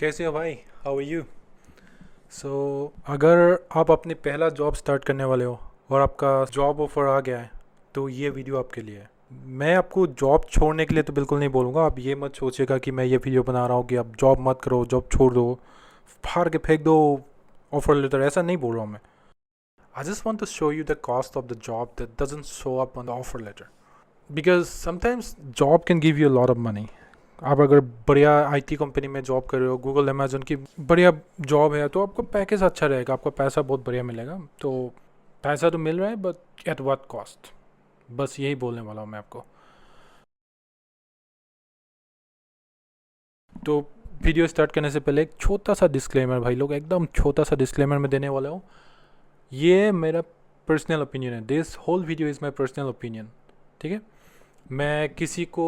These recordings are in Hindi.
कैसे हो भाई? How are you? सो अगर आप अपने पहला जॉब स्टार्ट करने वाले हो और आपका जॉब ऑफर आ गया है तो ये वीडियो आपके लिए है। मैं आपको जॉब छोड़ने के लिए तो बिल्कुल नहीं बोलूँगा। आप ये मत सोचिएगा कि मैं ये वीडियो बना रहा हूँ कि आप जॉब मत करो, जॉब छोड़ दो, फाड़ के फेंक दो ऑफर लेटर, ऐसा नहीं बोल रहा हूँ मैं। I just want to show you the cost of the job that doesn't show up on the offer letter, because sometimes job can give you lot of money. आप अगर बढ़िया आईटी कंपनी में जॉब कर रहे हो, गूगल अमेजन की बढ़िया जॉब है, तो आपका पैकेज अच्छा रहेगा, आपका पैसा बहुत बढ़िया मिलेगा। तो पैसा तो मिल रहा है, बट एट व्हाट कॉस्ट? बस यही बोलने वाला हूँ मैं आपको। तो वीडियो स्टार्ट करने से पहले एक छोटा सा डिस्क्लेमर भाई लोग, एकदम छोटा सा डिस्क्लेमर मैं देने वाला हूँ। ये मेरा पर्सनल ओपिनियन है। This whole video is my personal opinion. ठीक है? मैं किसी को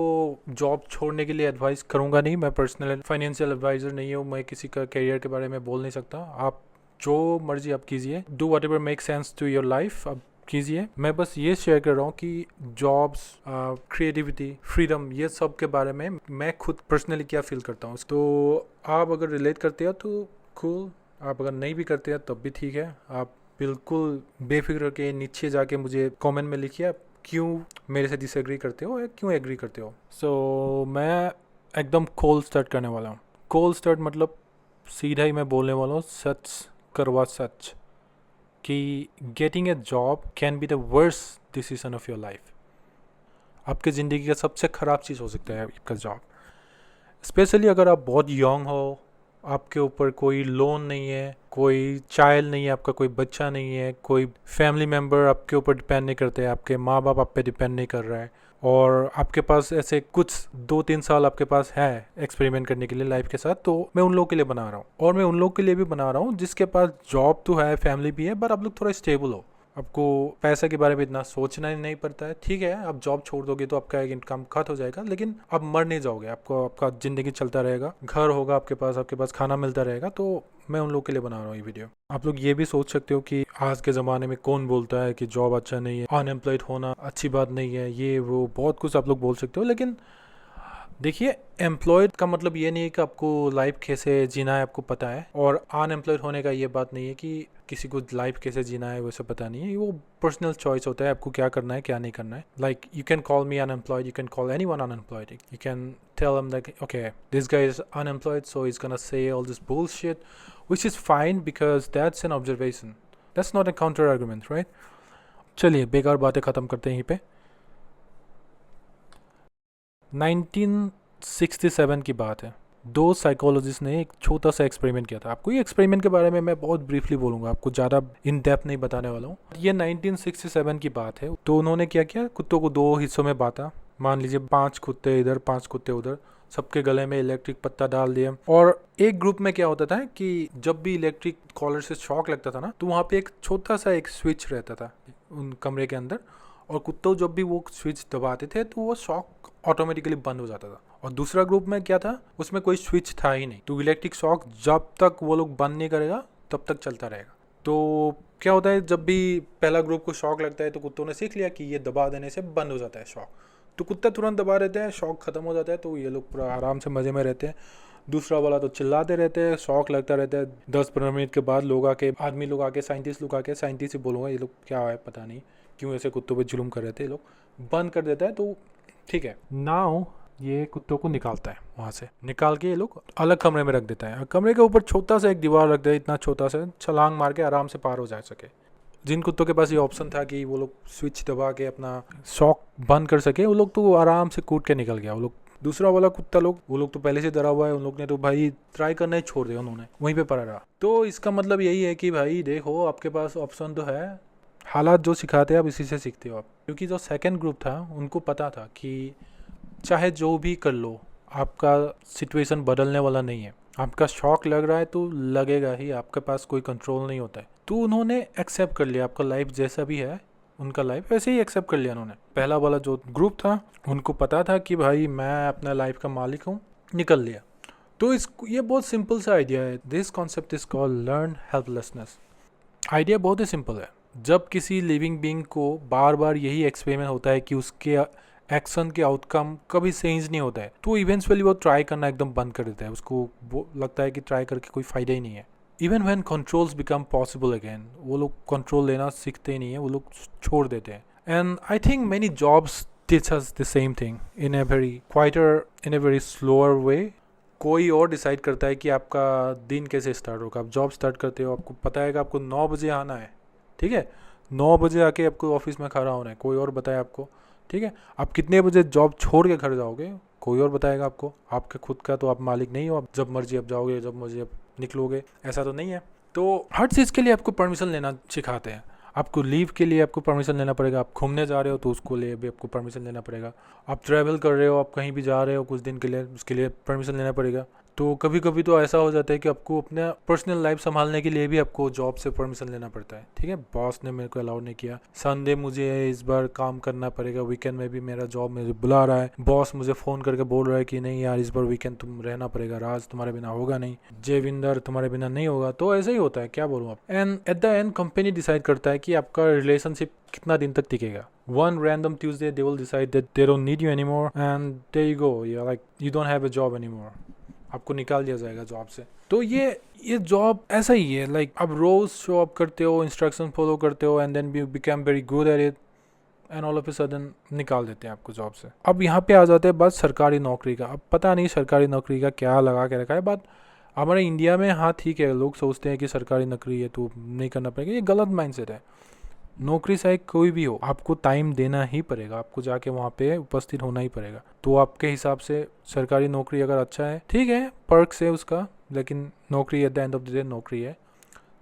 जॉब छोड़ने के लिए एडवाइस करूंगा नहीं। मैं पर्सनल फाइनेंशियल एडवाइज़र नहीं हूँ। मैं किसी का करियर के बारे में बोल नहीं सकता। आप जो मर्जी आप कीजिए, do whatever make sense to your life, अब कीजिए। मैं बस ये शेयर कर रहा हूँ कि जॉब्स, क्रिएटिविटी, फ्रीडम, ये सब के बारे में मैं खुद पर्सनली क्या फील करता हूँ। तो आप अगर रिलेट करते हो तो कूल, आप अगर नहीं भी करते हैं तब भी ठीक है। आप बिल्कुल बेफिक्र के नीचे जाके मुझे कमेंट में लिखिए आप क्यों मेरे से डिसएग्री करते हो या क्यों एग्री करते हो। मैं एकदम कोल्ड स्टार्ट करने वाला हूँ। कोल्ड स्टार्ट मतलब सीधा ही मैं बोलने वाला हूँ, सच करवा सच, कि getting a job can be the worst decision of your life. आपकी ज़िंदगी का सबसे ख़राब चीज़ हो सकता है आपका जॉब। स्पेशली अगर आप बहुत यंग हो, आपके ऊपर कोई लोन नहीं है, कोई चाइल्ड नहीं है, आपका कोई बच्चा नहीं है, कोई फैमिली मेम्बर आपके ऊपर डिपेंड नहीं करते, आपके माँ बाप आप पे डिपेंड नहीं कर रहा है, और आपके पास ऐसे कुछ 2-3 साल आपके पास है एक्सपेरिमेंट करने के लिए लाइफ के साथ। तो मैं उन लोगों के लिए बना रहा हूँ, और मैं उन लोगों के लिए भी बना रहा हूँ जिसके पास जॉब तो है, फैमिली भी है, बट आप लोग थोड़ा स्टेबल हो, आपको पैसा के बारे में इतना सोचना ही नहीं पड़ता है। ठीक है, आप जॉब छोड़ दोगे तो आपका एक इनकम कट हो जाएगा, लेकिन आप मर नहीं जाओगे, आपको आपका ज़िंदगी चलता रहेगा, घर होगा आपके पास खाना मिलता रहेगा। तो मैं उन लोग के लिए बना रहा हूँ ये वीडियो। आप लोग ये भी सोच सकते हो कि आज के ज़माने में कौन बोलता है कि जॉब अच्छा नहीं है, अनएम्प्लॉयड होना अच्छी बात नहीं है, ये वो बहुत कुछ आप लोग बोल सकते हो। लेकिन देखिए, एम्प्लॉयड का मतलब ये नहीं है कि आपको लाइफ कैसे जीना है आपको पता है, और अनएम्प्लॉयड होने का ये बात नहीं है कि किसी को लाइफ कैसे जीना है वैसे पता नहीं है। वो पर्सनल चॉइस होता है आपको क्या करना है क्या नहीं करना है। Like you can call me unemployed, you can call anyone unemployed, you can tell them like okay, this guy is unemployed so he's gonna say all this bullshit, which is fine because that's an observation, that's not a counter argument, right? चलिए बेकार बातें ख़त्म करते हैं यहीं पे। 1967 की बात है। दो साइकोलॉजिस्ट ने एक छोटा सा एक्सपेरिमेंट किया था। आपको ये एक्सपेरिमेंट के बारे में मैं बहुत ब्रीफली बोलूँगा, आपको ज़्यादा इन डेप्थ नहीं बताने वाला हूँ। ये 1967 की बात है। तो उन्होंने क्या किया, कुत्तों को दो हिस्सों में बांटा। मान लीजिए 5 कुत्ते इधर 5 कुत्ते उधर, सबके गले में इलेक्ट्रिक पत्ता डाल दिया। और एक ग्रुप में क्या होता था कि जब भी इलेक्ट्रिक कॉलर से शॉक लगता था ना, तो वहाँ पे एक छोटा सा एक स्विच रहता था उन कमरे के अंदर, और कुत्तों जब भी वो स्विच दबाते थे तो वो शॉक ऑटोमेटिकली बंद हो जाता था। और दूसरा ग्रुप में क्या था, उसमें कोई स्विच था ही नहीं, तो इलेक्ट्रिक शॉक जब तक वो लोग बंद नहीं करेगा तब तक चलता रहेगा। तो क्या होता है, जब भी पहला ग्रुप को शॉक लगता है तो कुत्तों ने सीख लिया कि ये दबा देने से बंद हो जाता है शॉक, तो कुत्ता तुरंत दबा देते हैं, शॉक खत्म हो जाता है, तो ये लोग पूरा आराम से मज़े में रहते हैं। दूसरा वाला तो चिल्लाते रहते हैं, शॉक लगता रहता है। 10-15 मिनट के बाद लोग आके, आदमी लोग आके, साइंटिस्ट लोग आके, साइंटिस्ट ही बोलूँगा, ये लोग क्या है पता नहीं क्यों ऐसे कुत्तों पे जुल्म कर रहे थे, ये लोग बंद कर देता है। तो ठीक है, नाउ ये कुत्तों को निकालता है, वहाँ से निकाल के ये लोग अलग कमरे में रख देता है। कमरे के ऊपर छोटा सा एक दीवार रख दे, इतना छोटा सा, छलांग मार के आराम से पार हो जा सके। जिन कुत्तों के पास ये ऑप्शन था कि वो लोग स्विच दबा के अपना शॉक बंद कर सके, वो लोग तो आराम से कूद के निकल गया। वो लोग, दूसरा वाला कुत्ता लोग, वो लोग तो पहले से डरा हुआ है, उन लोग ने तो भाई ट्राई करना ही छोड़ दिया, उन्होंने वहीं पे पड़ा रहा। तो इसका मतलब यही है कि भाई देखो, आपके पास ऑप्शन तो है, हालात जो सिखाते हैं आप इसी से सीखते हो आप। क्योंकि जो सेकंड ग्रुप था उनको पता था कि चाहे जो भी कर लो, आपका सिचुएशन बदलने वाला नहीं है, आपका शॉक लग रहा है तो लगेगा ही, आपके पास कोई कंट्रोल नहीं होता है। तो उन्होंने एक्सेप्ट कर लिया, आपका लाइफ जैसा भी है उनका लाइफ वैसे ही एक्सेप्ट कर लिया उन्होंने। पहला वाला जो ग्रुप था उनको पता था कि भाई मैं अपना लाइफ का मालिक हूँ, निकल लिया। तो ये बहुत सिंपल सा आइडिया है। This concept is called learn helplessness. Idea बहुत ही सिंपल है। जब किसी लिविंग बीइंग को बार बार यही एक्सपेरिमेंट होता है कि उसके एक्शन के आउटकम कभी चेंज नहीं होता है, तो इवेंचुअली वो ट्राई करना एकदम बंद कर देता है, उसको वो लगता है कि ट्राई करके कोई फ़ायदा ही नहीं है। Even when controls become possible again, वो लोग कंट्रोल लेना सीखते ही नहीं है, वो लोग छोड़ देते हैं। And I think many jobs teach us the same thing in a very quieter, in a very slower way. कोई और डिसाइड करता है कि आपका दिन कैसे स्टार्ट होगा। आप जॉब स्टार्ट करते हो, आपको पता है कि आपको 9 बजे आना है, ठीक है, 9 बजे आके आपको ऑफिस में खड़ा होना है, कोई और बताए आपको, ठीक है। आप कितने बजे जॉब छोड़ के घर जाओगे, कोई और बताएगा आपको। आपके खुद का तो आप मालिक नहीं हो, आप जब मर्जी आप जाओगे, जब मर्जी आप निकलोगे, ऐसा तो नहीं है। तो हर चीज़ के लिए आपको परमिशन लेना सिखाते हैं। आपको लीव के लिए आपको परमिशन लेना पड़ेगा, आप घूमने जा रहे हो तो उसको लिए भी आपको परमिशन लेना पड़ेगा, आप ट्रैवल कर रहे हो, आप कहीं भी जा रहे हो कुछ दिन के लिए, उसके लिए परमिशन लेना पड़ेगा। तो कभी कभी तो ऐसा हो जाता है कि आपको अपना पर्सनल लाइफ संभालने के लिए भी आपको जॉब से परमिशन लेना पड़ता है, ठीक है। बॉस ने मेरे को अलाउ नहीं किया, संडे मुझे इस बार काम करना पड़ेगा, वीकेंड में भी मेरा जॉब मुझे बुला रहा है, बॉस मुझे फ़ोन करके बोल रहा है कि नहीं यार इस बार वीकेंड तुम रहना पड़ेगा, राज तुम्हारे बिना होगा नहीं, जयविंदर तुम्हारे बिना नहीं होगा। तो ऐसा ही होता है, क्या बोलूँ आप। And eight the and company decide करता है कि आपका रिलेशनशिप कितना दिन तक टिकेगा। One random Tuesday they will decide that they don't need you anymore and there you go, you're like you don't have a job anymore, आपको निकाल दिया जाएगा जॉब से। तो ये जॉब ऐसा ही है, लाइक आप रोज शो अप करते हो, इंस्ट्रक्शन फॉलो करते हो and then you become very good at it and all of a sudden निकाल देते हैं आपको जॉब से। अब यहाँ पे आ जाते हैं बात सरकारी नौकरी का। अब पता नहीं सरकारी नौकरी का क्या लगा के रखा है, बात हमारे इंडिया में हाँ ठीक है, लोग सोचते हैं कि सरकारी नौकरी है तो नहीं करना पड़ेगा, ये गलत माइंडसेट है। नौकरी चाहे कोई भी हो, आपको टाइम देना ही पड़ेगा, आपको जाके वहाँ पे उपस्थित होना ही पड़ेगा। तो आपके हिसाब से सरकारी नौकरी अगर अच्छा है, ठीक है, पर्क्स है उसका, लेकिन नौकरी eight the end of the day नौकरी है।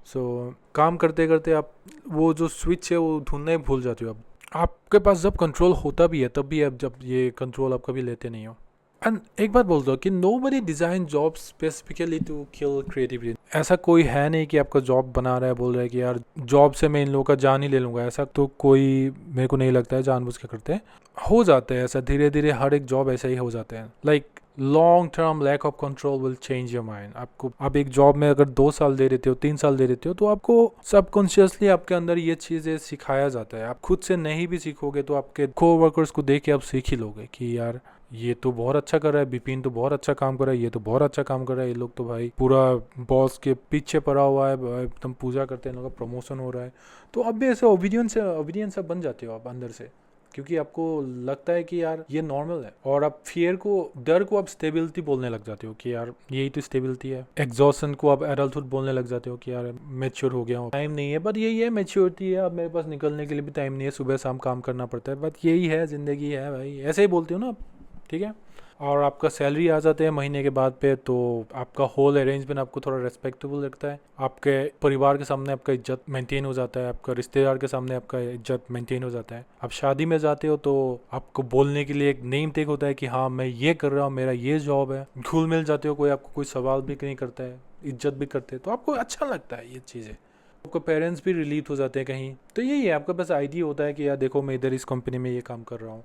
सो काम करते करते आप वो जो स्विच है वो ढूंढना ही भूल जाते हो। आपके पास जब कंट्रोल होता भी है तब भी आप जब ये कंट्रोल आप कभी लेते नहीं हो। एंड एक बात बोल दो कि nobody design job specifically to kill creativity. ऐसा कोई है नहीं कि आपका जॉब बना रहा है, बोल रहा है कि यार जॉब से मैं इन लोगों का जान ही ले लूँगा, ऐसा तो कोई मेरे को नहीं लगता है जानबूझ के करते हैं। हो जाते हैं ऐसा, धीरे धीरे हर एक जॉब ऐसा ही हो जाते हैं। Like long term lack of control will change your mind. आपको आप एक जॉब में अगर 2 साल दे देते हो, 3 साल दे देते हो, तो आपको सबकॉन्शियसली आपके अंदर ये चीज़ें सिखाया जाता है। आप खुद से नहीं भी सीखोगे तो आपके कोवर्कर्स को देख के आप सीख ही लोगे कि यार ये तो बहुत अच्छा कर रहा है, बिपिन तो बहुत अच्छा काम कर रहा है, ये तो बहुत अच्छा काम कर रहा है, ये लोग तो भाई पूरा बॉस के पीछे पड़ा हुआ है, एकदम पूजा करते हैं, इन लोगों का प्रमोशन हो रहा है। तो अब भी ऐसे ओबिडियंस से बन जाते हो आप अंदर से, क्योंकि आपको लगता है कि यार ये नॉर्मल है। और आप फियर को, डर को आप स्टेबिलिटी बोलने लग जाते हो कि यार यही तो स्टेबिलिटी है। एग्जॉशन को आप एडल्टहुड बोलने लग जाते हो कि यार मैच्योर हो गया हूँ, टाइम नहीं है, बट यही है मैच्योरिटी है। अब मेरे पास निकलने के लिए भी टाइम नहीं है, सुबह शाम काम करना पड़ता है, बट यही है ज़िंदगी है भाई, ऐसे ही बोलते हो ना आप, ठीक है। और आपका सैलरी आ जाते हैं महीने के बाद पे, तो आपका होल अरेंजमेंट आपको थोड़ा रेस्पेक्टेबल लगता है। आपके परिवार के सामने आपका इज्जत मेंटेन हो जाता है, आपका रिश्तेदार के सामने आपका इज्जत मेंटेन हो जाता है। आप शादी में जाते हो तो आपको बोलने के लिए एक नेम टेक होता है कि हाँ मैं ये कर रहा हूँ, मेरा ये जॉब है। घुल मिल जाते हो, कोई आपको कोई सवाल भी नहीं करता है, इज्जत भी करते हैं, तो आपको अच्छा लगता है ये चीज़ें। आपको पेरेंट्स भी रिलीव हो जाते हैं कहीं। तो यही है, आपके पास आइडिया होता है कि यार देखो मैं इधर इस कंपनी में ये काम कर रहा हूँ।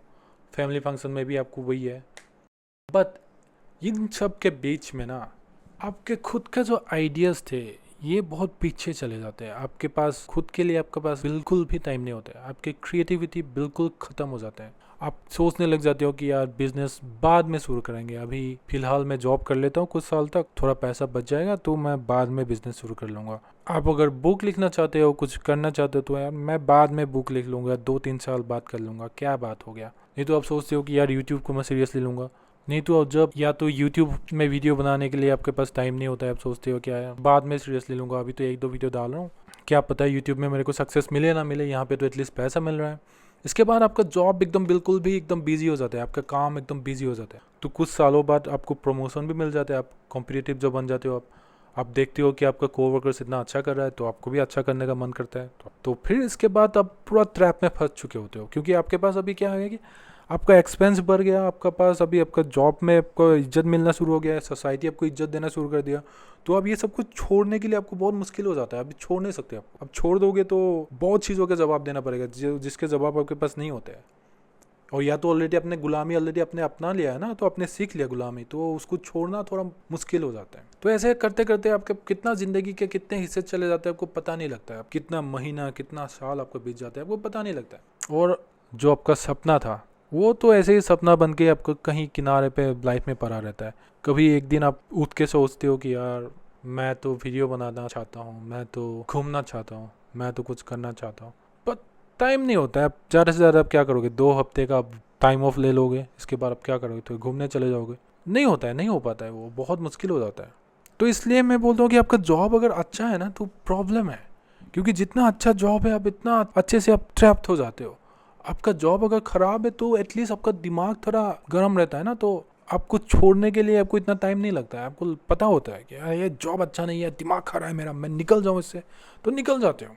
फैमिली फंक्शन में भी आपको वही है। बट इन सब के बीच में ना आपके खुद का जो आइडियाज़ थे ये बहुत पीछे चले जाते हैं। आपके पास खुद के लिए आपके पास बिल्कुल भी टाइम नहीं होता है, आपकी क्रिएटिविटी बिल्कुल ख़त्म हो जाता है। आप सोचने लग जाते हो कि यार बिजनेस बाद में शुरू करेंगे, अभी फ़िलहाल मैं जॉब कर लेता हूँ कुछ साल तक, थोड़ा पैसा बच जाएगा तो मैं बाद में बिजनेस शुरू कर लूँगा। आप अगर बुक लिखना चाहते हो, कुछ करना चाहते हो, तो यार मैं बाद में बुक लिख लूँगा, 2-3 साल बाद कर लूँगा, क्या बात हो गया। नहीं तो आप सोचते हो कि यार यूट्यूब को मैं सीरियसली लूँगा, नहीं तो जब या तो यूट्यूब में वीडियो बनाने के लिए आपके पास टाइम नहीं होता है, आप सोचते हो क्या है बाद में सीरियसली लूँगा, अभी तो 1-2 वीडियो डाल रहा हूँ, क्या पता है यूट्यूब में मेरे को सक्सेस मिले ना मिले, यहाँ पे तो एटलीस्ट पैसा मिल रहा है। इसके बाद आपका जॉब एकदम बिल्कुल भी एकदम बिजी हो जाता है, आपका काम एकदम बिजी हो जाता है। तो कुछ सालों बाद आपको प्रमोशन भी मिल जाता है, आप कॉम्पिटिटिव जो बन जाते हो, आप देखते हो कि आपका कोवर्कर्स इतना अच्छा कर रहा है तो आपको भी अच्छा करने का मन करता है। तो फिर इसके बाद आप पूरा ट्रैप में फंस चुके होते हो, क्योंकि आपके पास अभी क्या है कि आपका एक्सपेंस बढ़ गया, आपका पास अभी आपका जॉब में आपको इज्जत मिलना शुरू हो गया है, सोसाइटी आपको इज्जत देना शुरू कर दिया। तो अब ये सब कुछ छोड़ने के लिए आपको बहुत मुश्किल हो जाता है, अभी छोड़ नहीं सकते आप। अब छोड़ दोगे तो बहुत चीज़ों का जवाब देना पड़ेगा जिसके जवाब आपके पास नहीं होते हैं। और या तो ऑलरेडी अपने गुलामी ऑलरेडी अपने अपना लिया है ना, तो आपने सीख लिया गुलामी, तो उसको छोड़ना थोड़ा मुश्किल हो जाता है। तो ऐसे करते करते आपके कितना ज़िंदगी के कितने हिस्से चले जाते हैं आपको पता नहीं लगता है, कितना महीना कितना साल आपको बीत जाता है आपको पता नहीं लगता है। और जो आपका सपना था वो तो ऐसे ही सपना बन के आपको कहीं किनारे पे लाइफ में पड़ा रहता है। कभी एक दिन आप उठ के सोचते हो कि यार मैं तो वीडियो बनाना चाहता हूँ, मैं तो घूमना चाहता हूँ, मैं तो कुछ करना चाहता हूँ, पर टाइम नहीं होता है। आप ज़्यादा से ज़्यादा आप क्या करोगे, 2 हफ्ते का टाइम ऑफ ले लोगे, इसके बाद आप क्या करोगे, तो घूमने चले जाओगे। नहीं होता है, नहीं हो पाता है, वो बहुत मुश्किल हो जाता है। तो इसलिए मैं बोलता हूँ कि आपका जॉब अगर अच्छा है ना तो प्रॉब्लम है, क्योंकि जितना अच्छा जॉब है आप इतना अच्छे से आप ट्रैप्ड हो जाते हो। आपका जॉब अगर ख़राब है तो एटलीस्ट आपका दिमाग थोड़ा गर्म रहता है ना, तो आपको छोड़ने के लिए आपको इतना टाइम नहीं लगता है। आपको पता होता है कि यार ये जॉब अच्छा नहीं है, दिमाग खराब है मेरा, मैं निकल जाऊँ इससे, तो निकल जाते हो।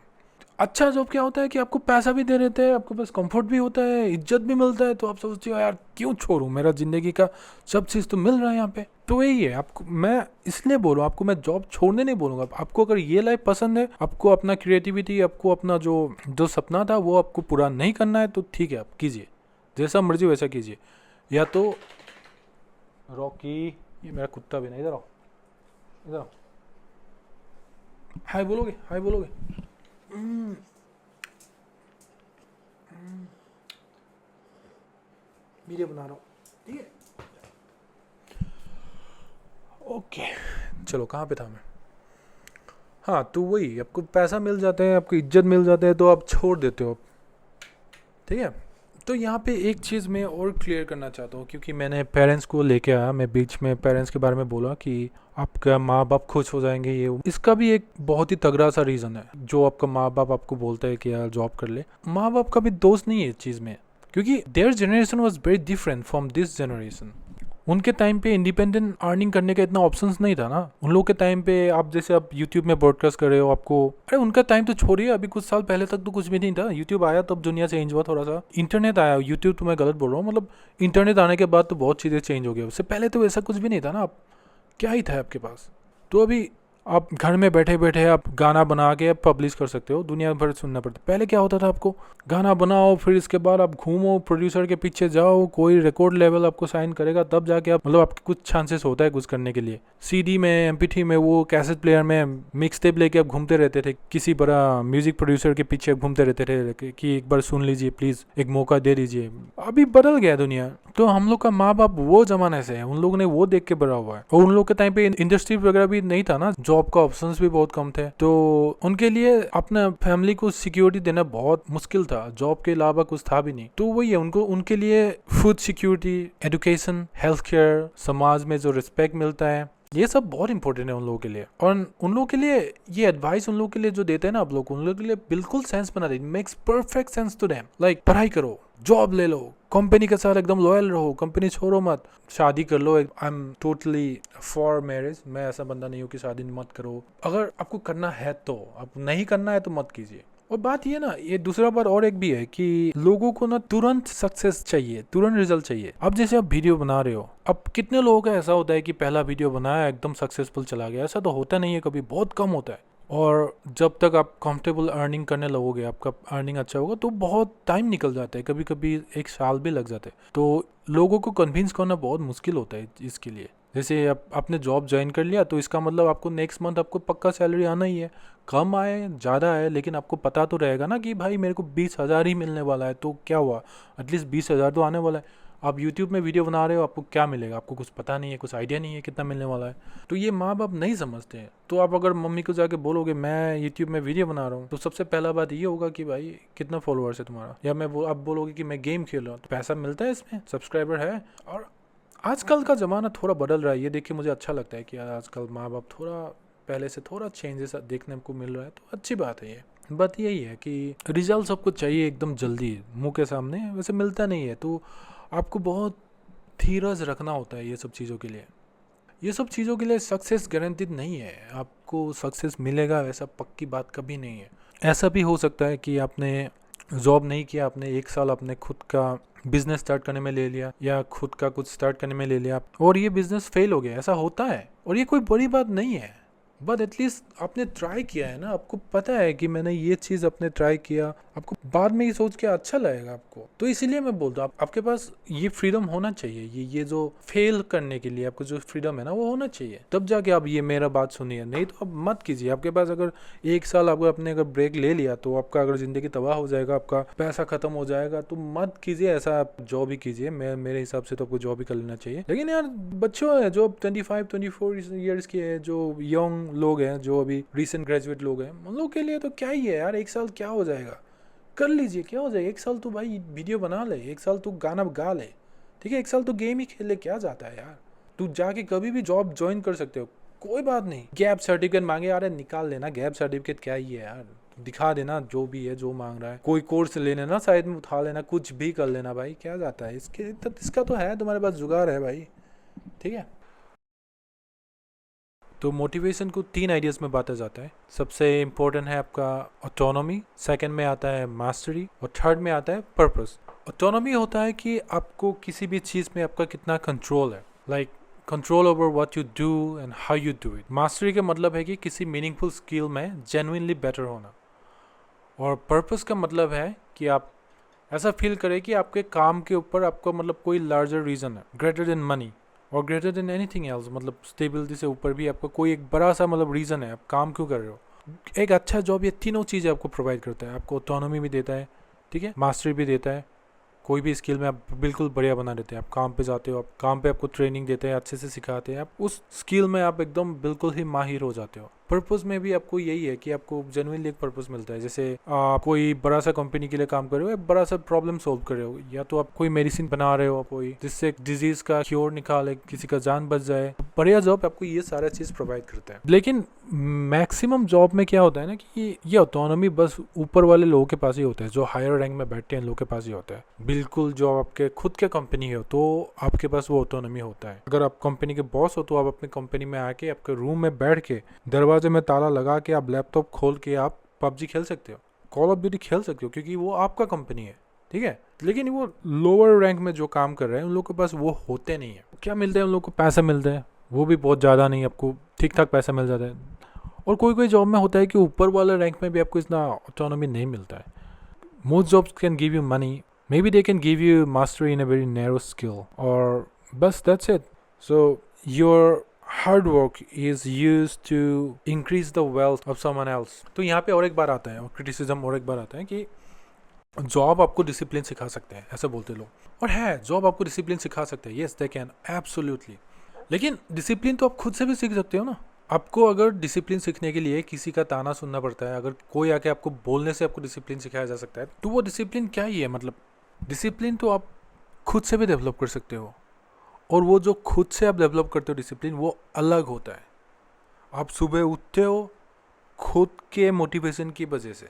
अच्छा जॉब क्या होता है कि आपको पैसा भी दे देते हैं, आपके पास कंफर्ट भी होता है, इज्जत भी मिलता है, तो आप सोचते हो यार क्यों छोड़ूं, मेरा ज़िंदगी का सब चीज़ तो मिल रहा है यहाँ पे। तो यही है, आपको मैं इसलिए बोलूँ, आपको मैं जॉब छोड़ने नहीं बोलूँगा। आपको अगर ये लाइफ पसंद है, आपको अपना क्रिएटिविटी, आपको अपना जो जो सपना था वो आपको पूरा नहीं करना है, तो ठीक है आप कीजिए, जैसा मर्जी वैसा कीजिए। या तो रॉकी, ये मेरा कुत्ता भी नहीं, इधर आओ, इधर आओ, हाय बोलोगे, हाय बोलोगे। वीडियो बना रहा हूँ, ठीक है। ओके, चलो कहाँ पे था मैं। हाँ, तो वही, आपको पैसा मिल जाता है, आपको इज्जत मिल जाता है, तो आप छोड़ देते हो, ठीक है। तो यहाँ पे एक चीज़ मैं और क्लियर करना चाहता हूँ, क्योंकि मैंने पेरेंट्स को लेके आया, मैं बीच में पेरेंट्स के बारे में बोला कि आपका माँ बाप खुश हो जाएंगे, ये इसका भी एक बहुत ही तगड़ा सा रीज़न है। जो आपका माँ बाप आपको बोलता है कि यार जॉब कर ले, माँ बाप का भी दोस्त नहीं है इस चीज़ में, क्योंकि their generation was very different from this generation. उनके टाइम पे इंडिपेंडेंट अर्निंग करने का इतना ऑप्शंस नहीं था ना। उन लोग के टाइम पे आप जैसे आप यूट्यूब में ब्रॉडकास्ट कर रहे हो, आपको अरे उनका टाइम तो छोड़िए, अभी कुछ साल पहले तक तो कुछ भी नहीं था। यूट्यूब आया तब दुनिया चेंज हुआ थोड़ा सा, इंटरनेट आया, यूट्यूब तो मैं गलत बोल रहा हूँ, मतलब इंटरनेट आने के बाद तो बहुत चीज़ें चेंज हो गई। उससे पहले तो ऐसा कुछ भी नहीं था ना, आप क्या ही था आपके पास। तो अभी आप घर में बैठे बैठे आप गाना बना के आप पब्लिश कर सकते हो, दुनिया भर सुनना पड़ता। पहले क्या होता था, आपको गाना बनाओ, फिर इसके बाद आप घूमो, प्रोड्यूसर के पीछे जाओ, कोई रिकॉर्ड लेवल आपको साइन करेगा, तब जाके आप मतलब आपके कुछ चांसेस होता है कुछ करने के लिए। सीडी में, एमपी3 में, वो कैसेट प्लेयर में मिक्स टेप लेके आप घूमते रहते थे, किसी बड़ा म्यूजिक प्रोड्यूसर के पीछे घूमते रहते थे कि एक बार सुन लीजिए प्लीज, एक मौका दे दीजिए। अभी बदल गया दुनिया। तो हम लोग का माँ बाप वो जमाने से है, उन लोगों ने वो देख के बड़ा हुआ है, और उन लोग के टाइम पे इंडस्ट्री वगैरह भी नहीं था ना, जॉब का ऑप्शंस भी बहुत कम थे, तो उनके लिए अपना फैमिली को सिक्योरिटी देना बहुत मुश्किल था। जॉब के अलावा कुछ था भी नहीं। तो वही है, उनको उनके लिए food security, education, health care, समाज में जो रिस्पेक्ट मिलता है, ये सब बहुत इंपॉर्टेंट है उन लोगों के लिए। और उन लोगों के लिए ये एडवाइस उन लोगों के लिए जो देते हैं ना आप लोग, उन लोगों के लिए बिल्कुल सेंस बना देते, makes perfect sense to them. Like पढ़ाई करो, जॉब ले लो, कंपनी के साथ एकदम लॉयल रहो, कंपनी छोड़ो मत, शादी कर लो। I am totally for marriage, मैं ऐसा बंदा नहीं हूँ कि शादी मत करो। अगर आपको करना है तो, आप नहीं करना है तो मत कीजिए। और बात ये ना, ये दूसरा बात और एक भी है कि लोगों को ना तुरंत सक्सेस चाहिए, तुरंत रिजल्ट चाहिए। अब जैसे आप वीडियो बना रहे हो, अब कितने लोगों का ऐसा होता है कि पहला वीडियो बनाया एकदम सक्सेसफुल चला गया? ऐसा तो होता नहीं है, कभी बहुत कम होता है। और जब तक आप कंफर्टेबल अर्निंग करने लगोगे, आपका अर्निंग अच्छा होगा, तो बहुत टाइम निकल जाता है, कभी कभी 1 साल भी लग जाते हैं। तो लोगों को कन्विंस करना बहुत मुश्किल होता है इसके लिए। जैसे आप आपने जॉब ज्वाइन कर लिया, तो इसका मतलब आपको नेक्स्ट मंथ आपको पक्का सैलरी आना ही है, कम आए ज़्यादा आए, लेकिन आपको पता तो रहेगा ना कि भाई मेरे को 20,000 ही मिलने वाला है, तो क्या हुआ, एटलीस्ट 20,000 तो आने वाला है। आप यूट्यूब में वीडियो बना रहे हो, आपको क्या मिलेगा, आपको कुछ पता नहीं है, कुछ आइडिया नहीं है कितना मिलने वाला है। तो ये माँ बाप नहीं समझते हैं। तो आप अगर मम्मी को जाके बोलोगे मैं यूट्यूब में वीडियो बना रहा हूँ, तो सबसे पहला बात ये होगा कि भाई कितना फॉलोअर्स है तुम्हारा। या आप बोलोगे कि मैं गेम खेल रहा हूँ, तो पैसा मिलता है इसमें, सब्सक्राइबर है। और आजकल का ज़माना थोड़ा बदल रहा है, ये देख के मुझे अच्छा लगता है कि आजकल माँ बाप थोड़ा पहले से थोड़ा चेंजेस देखने को मिल रहा है, तो अच्छी बात है। ये बात यही है कि रिजल्ट सबको चाहिए एकदम जल्दी मुंह के सामने, वैसे मिलता नहीं है। तो आपको बहुत धीरज रखना होता है ये सब चीज़ों के लिए। ये सब चीज़ों के लिए सक्सेस गारंटीड नहीं है, आपको सक्सेस मिलेगा वैसा पक्की बात कभी नहीं है। ऐसा भी हो सकता है कि आपने जॉब नहीं किया, आपने 1 साल अपने खुद का बिजनेस स्टार्ट करने में ले लिया, या खुद का कुछ स्टार्ट करने में ले लिया, और ये बिजनेस फेल हो गया, ऐसा होता है। और ये कोई बड़ी बात नहीं है, बट एटलीस्ट आपने ट्राई किया है ना, आपको पता है कि मैंने ये चीज़ अपने ट्राई किया, आपको बाद में ये सोच के अच्छा लगेगा आपको। तो इसीलिए मैं बोलता हूँ आपके पास ये फ्रीडम होना चाहिए, ये जो फेल करने के लिए आपको जो फ्रीडम है ना वो होना चाहिए, तब जाके आप ये मेरा बात सुनिए, नहीं तो आप मत कीजिए। आपके पास अगर 1 साल आपको अपने अगर ब्रेक ले लिया तो आपका अगर ज़िंदगी तबाह हो जाएगा, आपका पैसा ख़त्म हो जाएगा, तो मत कीजिए ऐसा। आप जॉब ही कीजिए, मेरे हिसाब से तो आपको जॉब ही कर लेना चाहिए। लेकिन यार बच्चों है जो 25-24 ईयर्स के है, जो यंग लोग हैं, जो अभी रिसेंट ग्रेजुएट लोग हैं, उन लोग के लिए तो क्या ही है यार, 1 साल क्या हो जाएगा, कर लीजिए, क्या हो जाएगा। 1 साल तो भाई वीडियो बना ले, 1 साल तो गाना गा ले, ठीक है, 1 साल तो गेम ही खेल ले, क्या जाता है यार। तू जाके कभी भी जॉब ज्वाइन कर सकते हो, कोई बात नहीं। गैप सर्टिफिकेट मांगे यार, निकाल लेना, गैप सर्टिफिकेट क्या ही है यार, दिखा देना जो भी है, जो मांग रहा है। कोई कोर्स ले लेना, साइड में उठा लेना, कुछ भी कर लेना भाई, क्या जाता है। इसका तो है, तुम्हारे पास जुगाड़ है भाई, ठीक है। तो मोटिवेशन को 3 आइडियाज़ में बांटा जाता है। सबसे इम्पोर्टेंट है आपका ऑटोनॉमी, सेकंड में आता है मास्टरी, और थर्ड में आता है पर्पस। ऑटोनॉमी होता है कि आपको किसी भी चीज़ में आपका कितना कंट्रोल है, like control over what you do and how you do it. Mastery का मतलब है कि किसी मीनिंगफुल स्किल में जेन्युइनली बेटर होना, और पर्पस का मतलब है कि आप ऐसा फील करें कि आपके काम के ऊपर आपको मतलब कोई लार्जर रीज़न है, ग्रेटर देन मनी और ग्रेटर देन एनीथिंग एल्स, मतलब स्टेबिलिटी से ऊपर भी आपका कोई एक बड़ा सा मतलब रीज़न है आप काम क्यों कर रहे हो। एक अच्छा जॉब ये तीनों चीज़ें आपको प्रोवाइड करता है, आपको ऑटोनॉमी भी देता है, ठीक है, मास्टरी भी देता है, कोई भी स्किल में आप बिल्कुल बढ़िया बना देते हैं। आप काम पे जाते हो, आप काम पे आपको ट्रेनिंग देते हैं, अच्छे से सिखाते हैं, आप उस स्किल में आप एकदम बिल्कुल ही माहिर हो जाते हो। पर्पस में भी आपको यही है कि आपको जेन्युइनली एक पर्पस मिलता है। जैसे आप कोई बड़ा सा कंपनी के लिए काम कर रहे हो, एक बड़ा सा प्रॉब्लम सॉल्व कर रहे हो, या तो आप कोई मेडिसिन बना रहे हो कोई, जिससे डिजीज का क्योर निकाले, किसी का जान बच जाए, बढ़िया जॉब आपको ये सारा चीज़ प्रोवाइड करता है। लेकिन मैक्सिमम जॉब में क्या होता है ना कि ये ऑटोनॉमी बस ऊपर वाले लोगों के पास ही होता है, जो हायर रैंक में बैठते हैं लोगों के पास ही होता है। बिल्कुल जो आपके खुद के कंपनी हो तो आपके पास वो ऑटोनॉमी होता है। अगर आप कंपनी के बॉस हो तो आप अपनी कंपनी में आके आपके रूम में बैठ के दरवाजे में ताला लगा के आप लैपटॉप खोल के आप पबजी खेल सकते हो, कॉल ऑफ ड्यूटी खेल सकते हो, क्योंकि वो आपका कंपनी है, ठीक है। लेकिन वो लोअर रैंक में जो काम कर रहे हैं उन लोगों के पास वो होते नहीं है। क्या मिलते हैं उन लोग को, पैसा मिलता है, वो भी बहुत ज़्यादा नहीं, आपको ठीक ठाक पैसा मिल जाता है। और कोई कोई जॉब में होता है कि ऊपर वाले रैंक में भी आपको इतना ऑटोनॉमी नहीं मिलता है। Most jobs can give you money, maybe they can give you mastery in a very narrow skill, or bus that's it. So your hard work is used to increase the wealth of someone else. तो यहाँ पे और एक बार आता है, और क्रिटिसिज्म और एक बार आता है कि जॉब आपको डिसिप्लिन सिखा सकते हैं, ऐसा बोलते लोग, और है जॉब आपको डिसिप्लिन सिखा सकते हैं, येस दे कैन एब्सोल्युटली। लेकिन डिसिप्लिन तो आप खुद से भी सीख सकते हो ना। आपको अगर डिसिप्लिन सीखने के लिए किसी का ताना सुनना पड़ता है, अगर कोई आके आपको बोलने से आपको डिसिप्लिन सिखाया जा सकता है, तो वो डिसिप्लिन क्या ही है। मतलब डिसिप्लिन तो आप खुद से भी डेवलप कर सकते हो, और वो जो खुद से आप डेवलप करते हो डिसिप्लिन, वो अलग होता है। आप सुबह उठते हो खुद के मोटिवेशन की वजह से,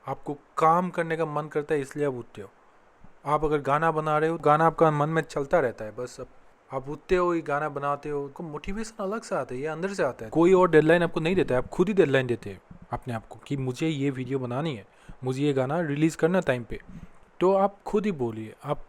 आपको काम करने का मन करता है इसलिए आप उठते हो। आप अगर गाना बना रहे हो, गाना आपका मन में चलता रहता है, बस आप उठते हो, ये गाना बनाते हो, आपको मोटिवेशन अलग से आता है, ये अंदर से आता है। कोई और डेडलाइन आपको नहीं देता है, आप खुद ही डेडलाइन देते हैं अपने आप को कि मुझे ये वीडियो बनानी है, मुझे ये गाना रिलीज़ करना टाइम पे। तो आप खुद ही बोलिए, आप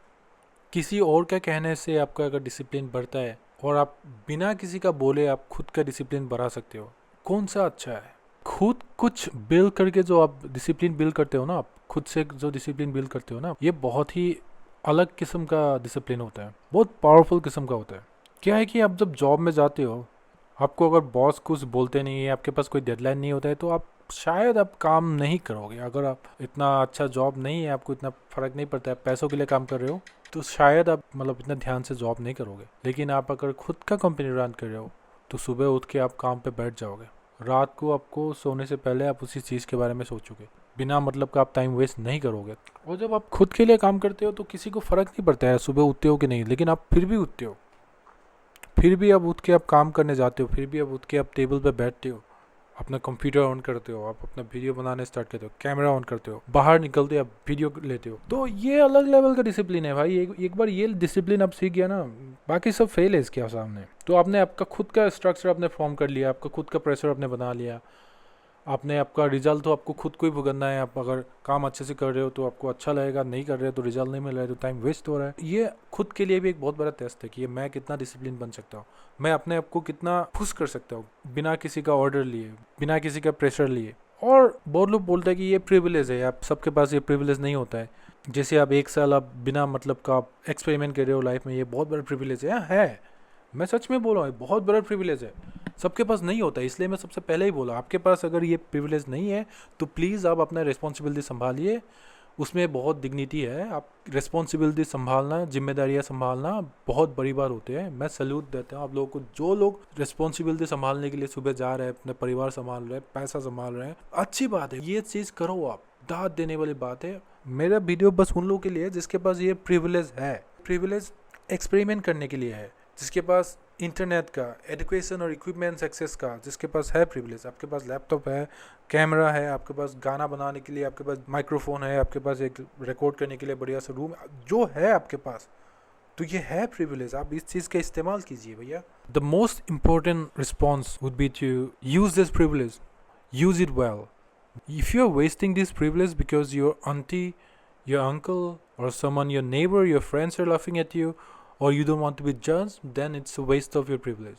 किसी और का कहने से आपका अगर डिसिप्लिन बढ़ता है, और आप बिना किसी का बोले आप खुद का डिसिप्लिन बढ़ा सकते हो, कौन सा अच्छा है। खुद कुछ बिल्ड करके जो आप डिसिप्लिन बिल्ड करते हो ना, आप खुद से जो डिसिप्लिन बिल्ड करते हो ना, ये बहुत ही अलग किस्म का डिसिप्लिन होता है, बहुत पावरफुल किस्म का होता है। क्या है कि आप जब जॉब में जाते हो, आपको अगर बॉस कुछ बोलते नहीं है, आपके पास कोई डेडलाइन नहीं होता है, तो आप शायद आप काम नहीं करोगे। अगर आप इतना अच्छा जॉब नहीं है, आपको इतना फ़र्क नहीं पड़ता है, पैसों के लिए काम कर रहे हो, तो शायद आप मतलब इतना ध्यान से जॉब नहीं करोगे। लेकिन आप अगर खुद का कंपनी रन कर रहे हो, तो सुबह उठ के आप काम पे बैठ जाओगे, रात को आपको सोने से पहले आप उसी चीज़ के बारे में सोचोगे, बिना मतलब का आप टाइम वेस्ट नहीं करोगे। और जब आप खुद के लिए काम करते हो तो किसी को फ़र्क नहीं पड़ता है सुबह उठते हो कि नहीं, लेकिन आप फिर भी उठते हो, फिर भी आप उठ के आप काम करने जाते हो, फिर भी आप उठ के आप टेबल पे बैठते हो, अपना कंप्यूटर ऑन करते हो, आप अपना वीडियो बनाने स्टार्ट करते हो, कैमरा ऑन करते हो, बाहर निकलते आप वीडियो लेते हो। तो ये अलग लेवल का डिसिप्लिन है भाई। एक बार ये डिसिप्लिन आप सीख गया ना, बाकी सब फेल है इसके सामने। तो आपने आपका खुद का स्ट्रक्चर आपने फॉर्म कर लिया, आपका खुद का प्रेशर आपने बना लिया, आपने आपका रिजल्ट तो आपको खुद को ही भुगतना है। आप अगर काम अच्छे से कर रहे हो तो आपको अच्छा लगेगा, नहीं कर रहे हो तो रिजल्ट नहीं मिल रहा है तो टाइम वेस्ट हो रहा है। ये खुद के लिए भी एक बहुत बड़ा टेस्ट है कि ये मैं कितना डिसिप्लिन बन सकता हूँ, मैं अपने आप को कितना पुश कर सकता हूँ बिना किसी का ऑर्डर लिए, बिना किसी का प्रेशर लिए। और बहुत लोग बोलते हैं कि ये प्रिविलेज है, आप सबके पास ये प्रिविलेज नहीं होता है। जैसे आप 1 साल आप बिना मतलब का आप एक्सपेरिमेंट कर रहे हो लाइफ में, ये बहुत बड़ा प्रिविलेज है। मैं सच में बोल रहा हूँ, बहुत बड़ा प्रिविलेज है, सबके पास नहीं होता है। इसलिए मैं सबसे पहले ही बोला, आपके पास अगर ये प्रिविलेज नहीं है तो प्लीज़ आप अपना रिस्पॉन्सिबिलिटी संभालिए, उसमें बहुत डिग्निटी है। आप रिस्पॉन्सिबिलिटी संभालना, जिम्मेदारियाँ संभालना बहुत बड़ी बात होती है। मैं सैल्यूट देता हूँ आप लोगों को, जो लोग रिस्पॉन्सिबिलिटी संभालने के लिए सुबह जा रहे हैं, अपने परिवार संभाल रहे हैं, पैसा संभाल रहे हैं, अच्छी बात है, ये चीज़ करो आप, दाद देने वाली बात है। मेरा वीडियो बस उन लोगों के लिए जिसके पास ये प्रिविलेज है, प्रिविलेज एक्सपेरिमेंट करने के लिए है, जिसके पास इंटरनेट का, एजुकेशन और इक्विपमेंट्स एक्सेस का, जिसके पास है प्रिविलेज। आपके पास लैपटॉप है, कैमरा है, आपके पास गाना बनाने के लिए आपके पास माइक्रोफोन है, आपके पास एक रिकॉर्ड करने के लिए बढ़िया सा रूम जो है आपके पास, तो ये है प्रिविलेज। आप इस चीज़ का इस्तेमाल कीजिए भैया। The most important response would be to use this privilege, use it well. If you're wasting this privilege because your auntie, your uncle, or someone, your neighbor, your friends are laughing at you, or you don't want to be judged, then it's a waste of your privilege.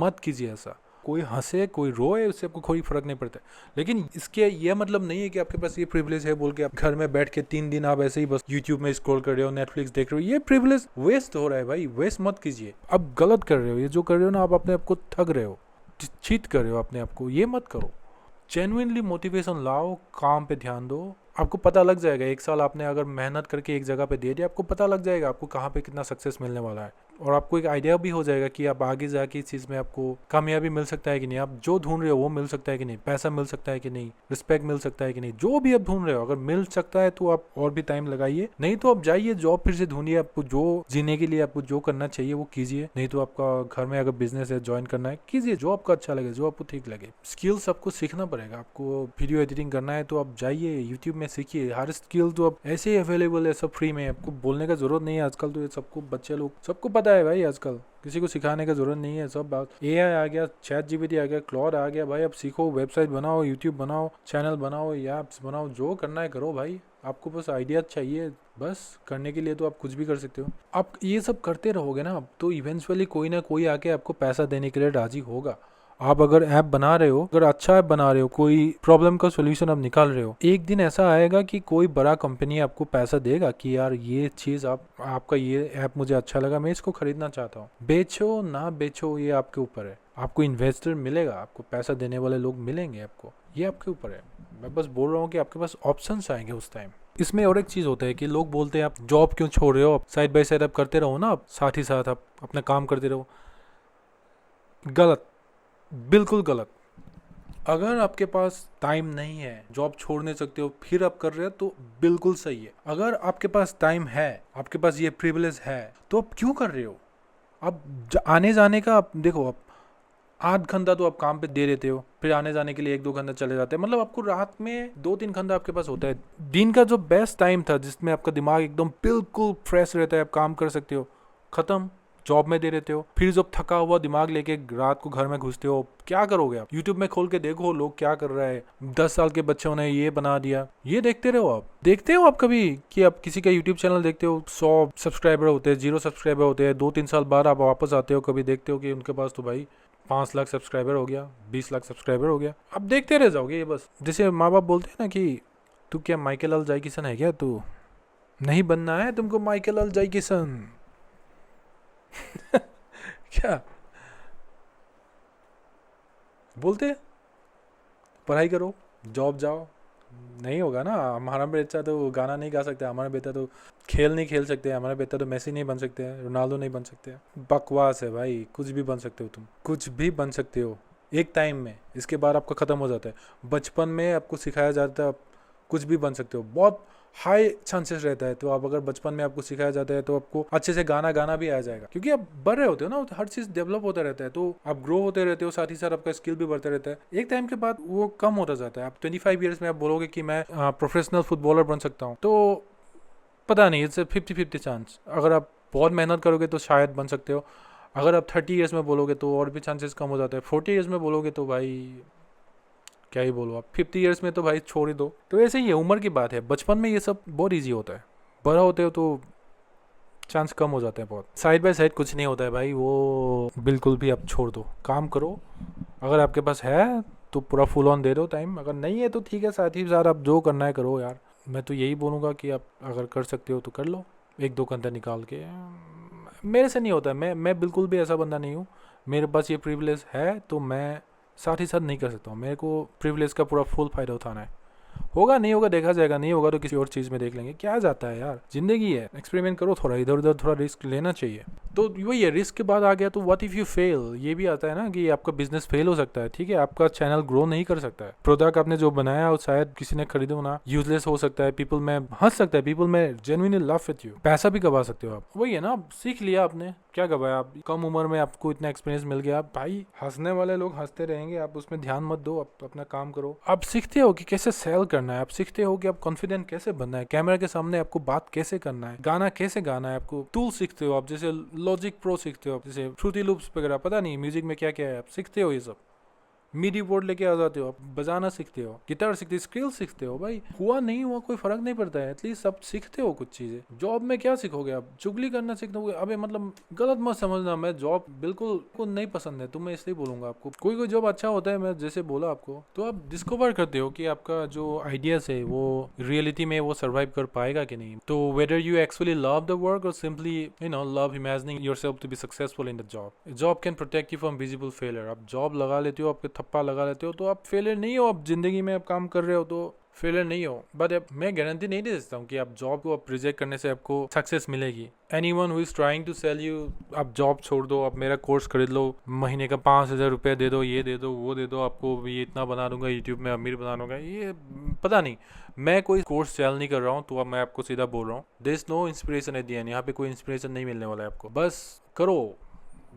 मत कीजिए ऐसा। कोई हंसे कोई रोए उससे आपको कोई फर्क नहीं पड़ता, लेकिन इसके यह मतलब नहीं है कि आपके पास ये प्रिविलेज है बोल के आप घर में बैठ के 3 दिन आप ऐसे ही बस यूट्यूब में स्क्रॉल कर रहे हो, नेटफ्लिक्स देख रहे हो। ये प्रिविलेज वेस्ट हो रहा है भाई, वेस्ट मत कीजिए। आप गलत कर रहे हो, ये जो कर रहे हो ना, आप अपने आप को ठग रहे हो, चीट कर रहे हो अपने आप को, ये मत करो। जेन्युइनली मोटिवेशन लाओ, काम पे ध्यान दो, आपको पता लग जाएगा। 1 साल आपने अगर मेहनत करके एक जगह पे दे दिया, आपको पता लग जाएगा आपको कहाँ पे कितना सक्सेस मिलने वाला है, और आपको एक आइडिया भी हो जाएगा कि आप आगे जाके इस चीज़ में आपको कामयाबी मिल सकता है कि नहीं, आप जो ढूंढ रहे हो वो मिल सकता है कि नहीं, पैसा मिल सकता है कि नहीं, रिस्पेक्ट मिल सकता है कि नहीं, जो भी आप ढूंढ रहे हो अगर मिल सकता है तो आप और भी टाइम लगाइए, नहीं तो आप जाइए जॉब फिर से ढूंढिए। आपको जो जीने के लिए आपको जो करना चाहिए वो कीजिए, नहीं तो आपका घर में अगर बिजनेस है ज्वाइन करना है कीजिए, जो आपको अच्छा लगे, जो आपको ठीक लगे। स्किल्स आपको सीखना पड़ेगा। आपको वीडियो एडिटिंग करना है तो आप जाइए यूट्यूब में सीखिए, हर स्किल तो अब ऐसे ही अवेलेबल है, सब फ्री में, आपको बोलने का जरूरत नहीं है। आजकल तो ये सबको बच्चे लोग सबको पता है भाई, आजकल किसी को सिखाने का जरूरत नहीं है। सब बात AI आ गया, ChatGPT आ गया, क्लॉड आ गया भाई, अब सीखो, वेबसाइट बनाओ, यूट्यूब बनाओ, चैनल बनाओ, ऐप्स बनाओ, जो करना है करो भाई। आपको बस आइडिया चाहिए, बस करने के लिए तो आप कुछ भी कर सकते हो। आप ये सब करते रहोगे ना तो इवेंचुअली कोई ना कोई आके आपको पैसा देने के लिए राजी होगा। आप अगर ऐप बना रहे हो, अगर अच्छा ऐप बना रहे हो, कोई प्रॉब्लम का सोल्यूशन आप निकाल रहे हो, एक दिन ऐसा आएगा कि कोई बड़ा कंपनी आपको पैसा देगा कि यार ये चीज़ आपका ये ऐप मुझे अच्छा लगा, मैं इसको खरीदना चाहता हूँ। बेचो ना बेचो ये आपके ऊपर है, आपको इन्वेस्टर मिलेगा, आपको पैसा देने वाले लोग मिलेंगे आपको, ये आपके ऊपर है। मैं बस बोल रहा हूँ कि आपके पास ऑप्शंस आएंगे उस टाइम। इसमें और एक चीज़ होता है कि लोग बोलते हैं आप जॉब क्यों छोड़ रहे हो, साइड बाय साइड आप करते रहो ना, आप साथ ही साथ आप अपना काम करते रहो। गलत, बिल्कुल गलत। अगर आपके पास टाइम नहीं है, जॉब छोड़ नहीं सकते हो, फिर आप कर रहे हो तो बिल्कुल सही है। अगर आपके पास टाइम है, आपके पास ये प्रिविलेज है, तो आप क्यों कर रहे हो? आप आने जाने का आप देखो, आप 8 घंटा तो आप काम पे दे देते हो, फिर आने जाने के लिए 1-2 घंटा चले जाते हैं, मतलब आपको रात में 2-3 घंटा आपके पास होता है। दिन का जो बेस्ट टाइम था जिसमें आपका दिमाग एकदम बिल्कुल फ्रेश रहता है, आप काम कर सकते हो, खत्म, जॉब में दे देते हो। फिर जब थका हुआ दिमाग लेके रात को घर में घुसते हो, क्या करोगे आप? यूट्यूब में खोल के देखो लोग क्या कर रहा है, 10 साल के बच्चों ने ये बना दिया, ये देखते रहो। आप देखते हो आप कभी कि आप किसी का यूट्यूब चैनल देखते हो, 100 सब्सक्राइबर होते हैं, 0 सब्सक्राइबर होते हैं, 2-3 साल बाद आप वापस आते हो, कभी देखते हो कि उनके पास तो भाई 5 लाख सब्सक्राइबर हो गया, 20 लाख सब्सक्राइबर हो गया। आप देखते रह जाओगे ये बस। जैसे माँ बाप बोलते हैं ना कि तू क्या माइकल अल जाई किशन है क्या, तू नहीं बनना है तुमको माइकल अल जाई किशन। क्या बोलते हैं? पढ़ाई करो, जॉब जाओ, नहीं होगा ना। हमारा बेटा तो गाना नहीं गा सकता, हमारा बेटा तो खेल नहीं खेल सकते, हमारा बेटा तो मेसी नहीं बन सकते हैं, रोनाल्डो नहीं बन सकते हैं। बकवास है भाई, कुछ भी बन सकते हो, तुम कुछ भी बन सकते हो एक टाइम में, इसके बाद आपका ख़त्म हो जाता है। बचपन में आपको सिखाया जाता है आप कुछ भी बन सकते हो, बहुत हाई चांसेस रहता है। तो आप अगर बचपन में आपको सिखाया जाता है तो आपको अच्छे से गाना भी आ जाएगा, क्योंकि आप बढ़ रहे होते हो ना, हर चीज़ डेवलप होता रहता है, तो आप ग्रो होते रहते हो, साथ ही साथ आपका स्किल भी बढ़ता रहता है। एक टाइम के बाद वो कम होता जाता है। आप 25 ईयर्स में आप बोलोगे कि मैं प्रोफेशनल फुटबॉलर बन सकता हूँ, तो पता नहीं, इट्स 50-50 चांस। अगर आप बहुत मेहनत करोगे तो शायद बन सकते हो। अगर आप 30 ईयर्स में बोलोगे तो और भी चांसेस कम हो जाते हैं। 40 ईयर्स में बोलोगे तो भाई क्या ही बोलो, आप 50 ईयर्स में तो भाई छोड़ ही दो। तो ऐसे ही है, उम्र की बात है। बचपन में ये सब बहुत ईजी होता है, बड़ा होते हो तो चांस कम हो जाते हैं बहुत। साइड बाय साइड कुछ नहीं होता है भाई, वो बिल्कुल भी आप छोड़ दो, काम करो। अगर आपके पास है तो पूरा फुल ऑन दे दो टाइम, अगर नहीं है तो ठीक है, साथ ही साथ आप जो करना है करो यार। मैं तो यही बोलूँगा कि आप अगर कर सकते हो तो कर लो, 1-2 घंटा निकाल के। मेरे से नहीं होता है, मैं बिल्कुल भी ऐसा बंदा नहीं हूँ। मेरे पास ये प्रिविलेज है तो मैं साथ ही साथ नहीं कर सकता हूँ, मेरे को प्रिविलेज का पूरा फुल फ़ायदा उठाना है। होगा नहीं होगा देखा जाएगा, नहीं होगा तो किसी और चीज़ में देख लेंगे, क्या जाता है यार, जिंदगी है, एक्सपेरिमेंट करो, थोड़ा इधर उधर थोड़ा रिस्क लेना चाहिए। तो वही है, रिस्क के बाद आ गया तो व्हाट इफ़ यू फेल, ये भी आता है ना कि आपका बिजनेस फेल हो सकता है, ठीक है, आपका चैनल ग्रो नहीं कर सकता है, प्रोडक्ट आपने जो बनाया वो शायद किसी ने खरीदो ना, यूजलेस हो सकता है, पीपल में हंस सकता है, पीपल में जेन्युइनली लव विथ यू, पैसा भी कमा सकते हो आप। वही है ना, सीख लिया आपने, क्या गवाया आप, कम उम्र में आपको इतना एक्सपीरियंस मिल गया भाई। हंसने वाले लोग हंसते रहेंगे, आप उसमें ध्यान मत दो, आप अपना काम करो। आप सीखते हो कि कैसे सेल करना है, आप सीखते हो कि आप कॉन्फिडेंट कैसे बनना है, कैमरा के सामने आपको बात कैसे करना है, गाना कैसे गाना है, आपको टूल सीखते हो आप, जैसे लॉजिक प्रो सीखते हो आप, जैसे फ्रूटी लूप्स वगैरह, पता नहीं म्यूजिक में क्या क्या है, आप सीखते हो ये सब। मीडी बोर्ड लेके आ जाते हो, आप बजाना सीखते हो, गिटार सीखते हो, स्किल सीखते हो भाई, हुआ नहीं हुआ कोई फर्क नहीं पड़ता है, एटलीस्ट सब सीखते हो कुछ चीजें। जॉब में क्या सीखोगे आप, चुगली करना सीखोगे, अबे मतलब गलत मत समझना, मैं जॉब बिल्कुल को नहीं पसंद है तो मैं इसलिए बोलूंगा आपको, कोई कोई जॉब अच्छा होता है, मैं जैसे बोला आपको, तो आप डिस्कवर करते हो कि आपका जो आइडियाज है वो रियलिटी में वो सर्वाइव कर पाएगा कि नहीं। तो whether you actually love the work और simply love imagining yourself to be successful in the job can protect you from visible failure. आप जॉब लगा लेते हो, आपके थप्पा लगा लेते हो तो आप फेलियर नहीं हो, आप जिंदगी में आप काम कर रहे हो तो फेलियर नहीं हो। बट मैं गारंटी नहीं दे सकता हूँ कि आप जॉब को आप रिजेक्ट करने से आपको सक्सेस मिलेगी। Anyone who is trying to sell you, आप जॉब छोड़ दो, आप मेरा कोर्स खरीद लो, महीने का 5,000 रुपये दे दो, ये दे दो वो दे दो, आपको ये इतना बना दूंगा, यूट्यूब में अमीर बना दूंगा, ये पता नहीं, मैं कोई कोर्स सेल नहीं कर रहा हूँ, तो अब मैं आपको सीधा बोल रहा हूँ, there is no inspiration at the end, यहाँ पे कोई इंस्पिरेशन नहीं मिलने वाला है आपको, बस करो।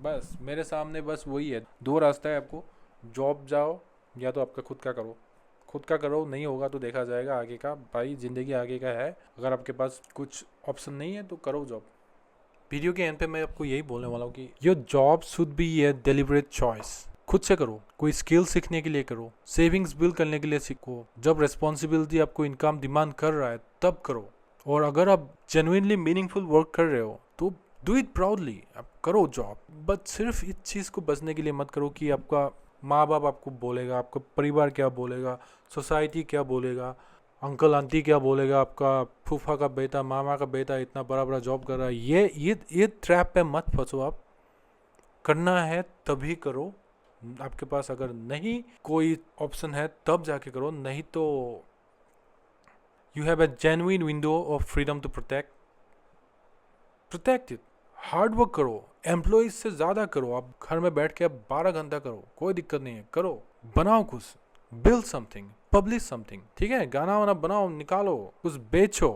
बस मेरे सामने बस वही है, 2 रास्ता है आपको, जॉब जाओ या तो आपका खुद का करो, खुद का करो, नहीं होगा तो देखा जाएगा आगे का, भाई जिंदगी आगे का है, अगर आपके पास कुछ ऑप्शन नहीं है तो करो जॉब। वीडियो के एंड पे मैं आपको यही बोलने वाला हूँ कि your job should be A deliberate choice, खुद से करो, कोई स्किल सीखने के लिए करो, सेविंग्स बिल्ड करने के लिए सीखो, जब रिस्पॉन्सिबिलिटी आपको इनकम डिमांड कर रहा है तब करो, और अगर आप जेन्युइनली मीनिंगफुल वर्क कर रहे हो तो डू इट प्राउडली, आप करो जॉब। बट सिर्फ इस चीज़ को बचने के लिए मत करो कि आपका माँ बाप आपको बोलेगा, आपका परिवार क्या बोलेगा, सोसाइटी क्या बोलेगा, अंकल आंटी क्या बोलेगा, आपका फूफा का बेटा, मामा का बेटा इतना बड़ा बड़ा जॉब कर रहा है, ये ट्रैप पे मत फंसो आप। करना है तभी करो, आपके पास अगर नहीं कोई ऑप्शन है तब जाके करो, नहीं तो you have a genuine window of freedom to protect it. Hard work करो, एम्प्लॉइज से ज़्यादा करो, आप घर में बैठ के आप 12 घंटा करो, कोई दिक्कत नहीं है, करो, बनाओ कुछ, बिल्ड समथिंग, पब्लिश समथिंग, ठीक है, गाना वाना बनाओ, निकालो, कुछ बेचो,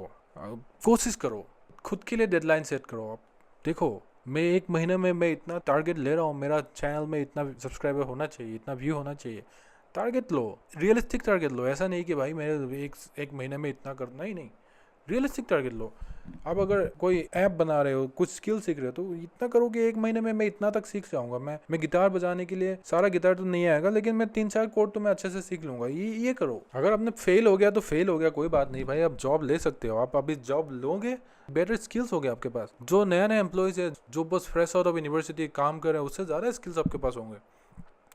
कोशिश करो, खुद के लिए डेडलाइन सेट करो। आप देखो, मैं 1 महीने में मैं इतना टारगेट ले रहा हूँ, मेरा चैनल में इतना सब्सक्राइबर होना चाहिए, इतना व्यू होना चाहिए, टारगेट लो, रियलिस्टिक टारगेट लो, ऐसा नहीं कि भाई मेरे एक महीने में इतना करना ही नहीं, रियलिस्टिक टारगेट लो। आप अगर कोई ऐप बना रहे हो, कुछ स्किल सीख रहे हो, तो इतना करो कि 1 महीने में मैं इतना तक सीख जाऊंगा। मैं गिटार बजाने के लिए सारा गिटार तो नहीं आएगा, लेकिन मैं 3-4 कोड तो मैं अच्छे से सीख लूंगा, ये करो। अगर आपने फेल हो गया तो फेल हो गया, कोई बात नहीं भाई, आप जॉब ले सकते हो, आप अभी जॉब लोगे, बेटर स्किल्स हो गए आपके पास। जो नया नया एम्प्लॉयज है जो बस फ्रेश आउट ऑफ यूनिवर्सिटी काम कर रहे हैं, उससे ज़्यादा स्किल्स आपके पास होंगे।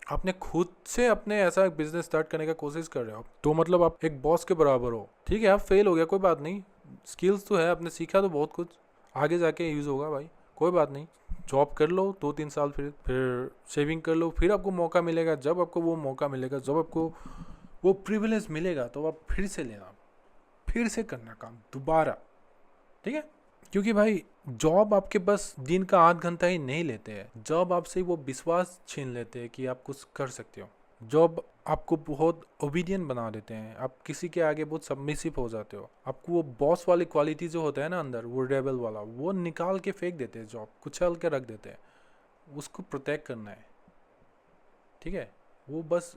आपने खुद से अपने ऐसा एक बिजनेस स्टार्ट करने का कोशिश कर रहे हो तो मतलब आप एक बॉस के बराबर हो, ठीक है, आप फेल हो गया कोई बात नहीं, स्किल्स तो है, आपने सीखा तो बहुत कुछ, आगे जाके यूज़ होगा भाई, कोई बात नहीं, जॉब कर लो 2-3 साल, फिर सेविंग कर लो, फिर आपको मौका मिलेगा, जब आपको वो मौका मिलेगा, जब आपको वो प्रिविलेज मिलेगा तो आप फिर से लेना, फिर से करना काम दोबारा, ठीक है। क्योंकि भाई जॉब आपके बस दिन का 8 घंटा ही नहीं लेते हैं, जॉब आपसे वो विश्वास छीन लेते हैं कि आप कुछ कर सकते हो, जॉब आपको बहुत ओबीडियंट बना देते हैं, आप किसी के आगे बहुत सबमिसिव हो जाते हो, आपको वो बॉस वाली क्वालिटी जो होता है ना अंदर, वो रेबल वाला, वो निकाल के फेंक देते हैं, जॉब कुचल के रख देते हैं, उसको प्रोटेक्ट करना है, ठीक है, वो बस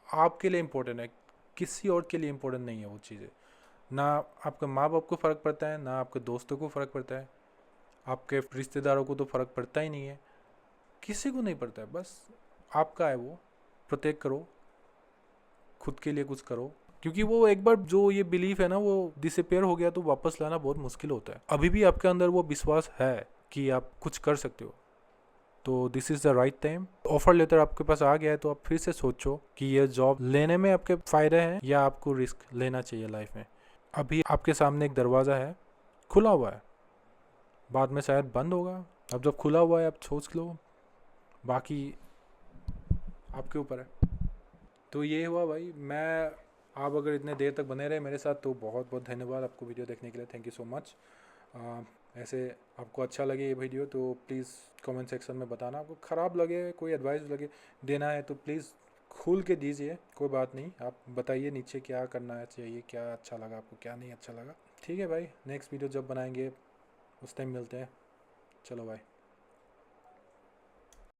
आपके लिए इम्पोर्टेंट है, किसी और के लिए इम्पोर्टेंट नहीं है वो चीज़ें, ना आपके माँ बाप को फ़र्क पड़ता है, ना आपके दोस्तों को फ़र्क पड़ता है, आपके रिश्तेदारों को तो फ़र्क पड़ता ही नहीं है, किसी को नहीं पड़ता है, बस आपका है वो, प्रोटेक्ट करो, खुद के लिए कुछ करो, क्योंकि वो एक बार जो ये बिलीफ है ना वो डिसअपेयर हो गया तो वापस लाना बहुत मुश्किल होता है। अभी भी आपके अंदर वो विश्वास है कि आप कुछ कर सकते हो, तो this is the right time. Offer letter आपके पास आ गया है तो आप फिर से सोचो कि ये जॉब लेने में आपके फ़ायदे हैं या आपको रिस्क लेना चाहिए लाइफ में। अभी आपके सामने एक दरवाज़ा है, खुला हुआ है, बाद में शायद बंद होगा। अब जब खुला हुआ है आप सोच लो, बाकी आपके ऊपर है। तो ये हुआ भाई। मैं आप अगर इतने देर तक बने रहे मेरे साथ तो बहुत बहुत धन्यवाद आपको वीडियो देखने के लिए। Thank you so much. ऐसे आपको अच्छा लगे ये वीडियो तो प्लीज़ कमेंट सेक्शन में बताना। आपको ख़राब लगे, कोई एडवाइस लगे देना है तो प्लीज़ खुल के दीजिए, कोई बात नहीं। आप बताइए नीचे क्या करना चाहिए, क्या अच्छा लगा आपको, क्या नहीं अच्छा लगा। ठीक है भाई, नेक्स्ट वीडियो जब बनाएंगे उस टाइम मिलते हैं। चलो भाई।